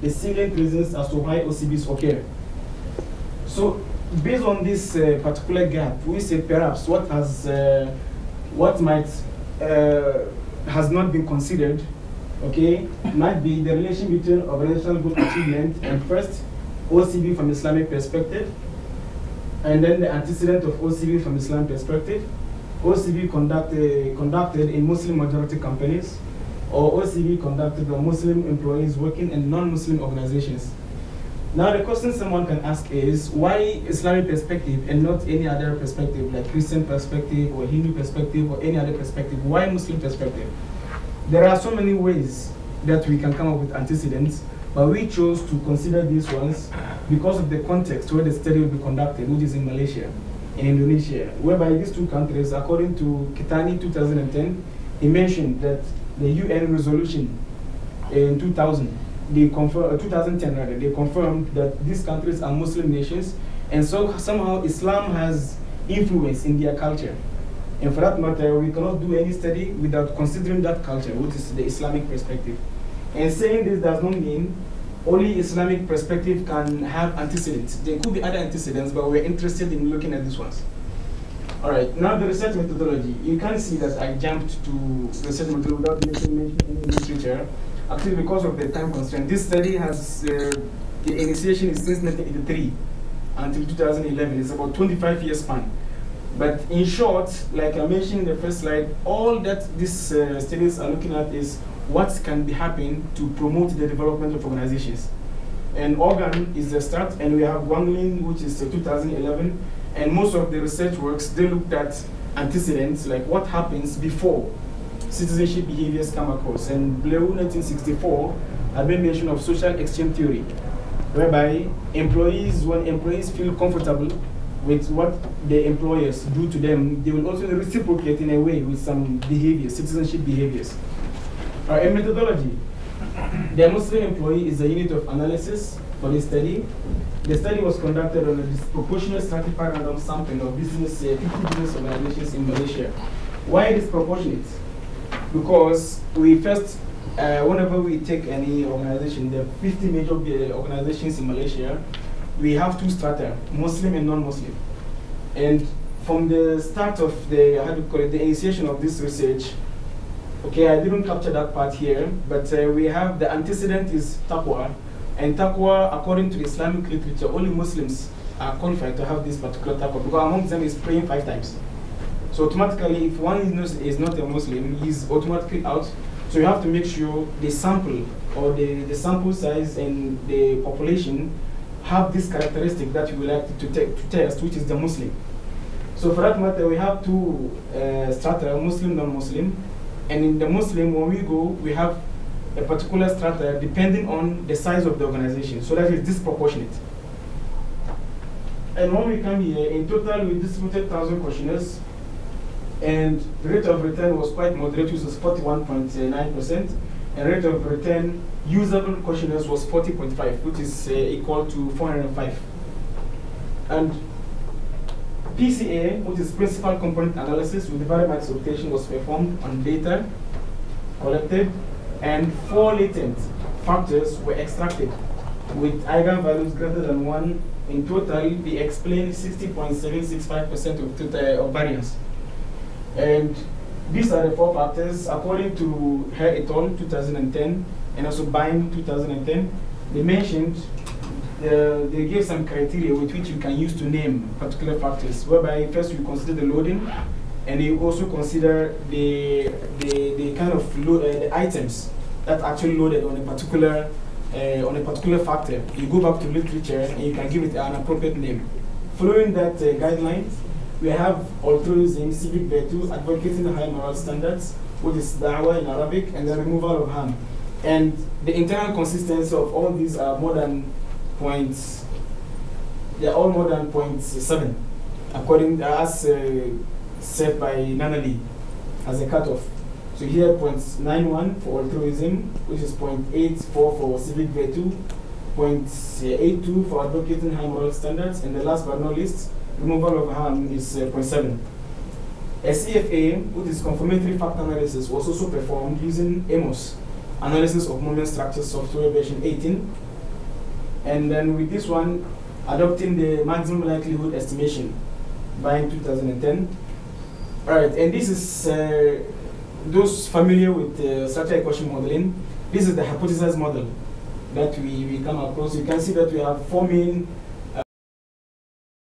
the salient reasons as to why OCBs occur. So, based on this particular gap, we say perhaps what might has not been considered, okay, might be the relation between organizational goal achievement and first OCB from Islamic perspective, and then the antecedent of OCB from Islam perspective, OCB conducted in Muslim majority companies, or OCB conducted by Muslim employees working in non-Muslim organizations. Now the question someone can ask is, why Islamic perspective and not any other perspective, like Christian perspective or Hindu perspective or any other perspective? Why Muslim perspective? There are so many ways that we can come up with antecedents, but we chose to consider these ones because of the context where the study will be conducted, which is in Malaysia, in Indonesia, whereby these two countries, according to Kitani 2010, he mentioned that the UN resolution in 2010 rather, they confirmed that these countries are Muslim nations, and so somehow Islam has influence in their culture. And for that matter, we cannot do any study without considering that culture, which is the Islamic perspective. And saying this does not mean only Islamic perspective can have antecedents. There could be other antecedents, but we're interested in looking at these ones. All right, now the research methodology. You can see that I jumped to research methodology without mentioning any literature. Actually, because of the time constraint, this study has, the initiation is since 1983 until 2011. It's about 25 years span. But in short, like I mentioned in the first slide, all that these studies are looking at is what can be happening to promote the development of organizations. And organ is the start, and we have Wangling, which is 2011, and most of the research works, they looked at antecedents, like what happens before citizenship behaviors come across. And Bleu 1964 had been mention of social exchange theory, whereby employees, when employees feel comfortable with what the employers do to them, they will also reciprocate in a way with some behaviors, citizenship behaviors. A methodology. The Muslim employee is a unit of analysis for this study. The study was conducted on a disproportionate stratified random sampling of 50 business organizations in Malaysia. Why disproportionate? Because we first, whenever we take any organization, the 50 major organizations in Malaysia, we have two strata, Muslim and non-Muslim. And from the start of the, how do you call it, the initiation of this research, okay, I didn't capture that part here, but we have the antecedent is taqwa, and taqwa, according to the Islamic literature, only Muslims are qualified to have this particular taqwa, because among them is praying 5 times. So automatically, if one is not a Muslim, he's automatically out. So you have to make sure the sample, or the sample size and the population have this characteristic that you would like to test, which is the Muslim. So for that matter, we have two strata, Muslim, non-Muslim. And in the Muslim, when we go, we have a particular strata depending on the size of the organization. So that is disproportionate. And when we come here, in total, we distributed 1,000 questionnaires. And the rate of return was quite moderate, which was 41.9%. And rate of return usable questionnaires was 40.5, which is equal to 405. And PCA, which is principal component analysis with variable expectation, was performed on data collected, and 4 latent factors were extracted with eigenvalues greater than 1. In total, they explain 60.765% of total variance. And these are the 4 factors according to Herr et al. 2010 and also Bind 2010. They mentioned they gave some criteria with which you can use to name particular factors, whereby first you consider the loading, and you also consider the kind of the items that actually loaded on a particular factor. You go back to literature and you can give it an appropriate name. Following that guidelines, we have altruism, civic virtue, advocating the high moral standards, which is da'wah in Arabic, and the removal of harm. And the internal consistency of all these are more than points. They are all more than 0.7, according as set by Naail as a cutoff. So here 0.91 for altruism, which is 0.84 for civic virtue, 0.82 for advocating high moral standards, and the last but not least, removal of harm is 0.7. A CFA, which is confirmatory factor analysis, was also performed using AMOS, analysis of moment structure software version 18, And then with this one, adopting the maximum likelihood estimation by 2010. All right, and this is those familiar with structural equation modeling. This is the hypothesis model that we come across. You can see that we have four main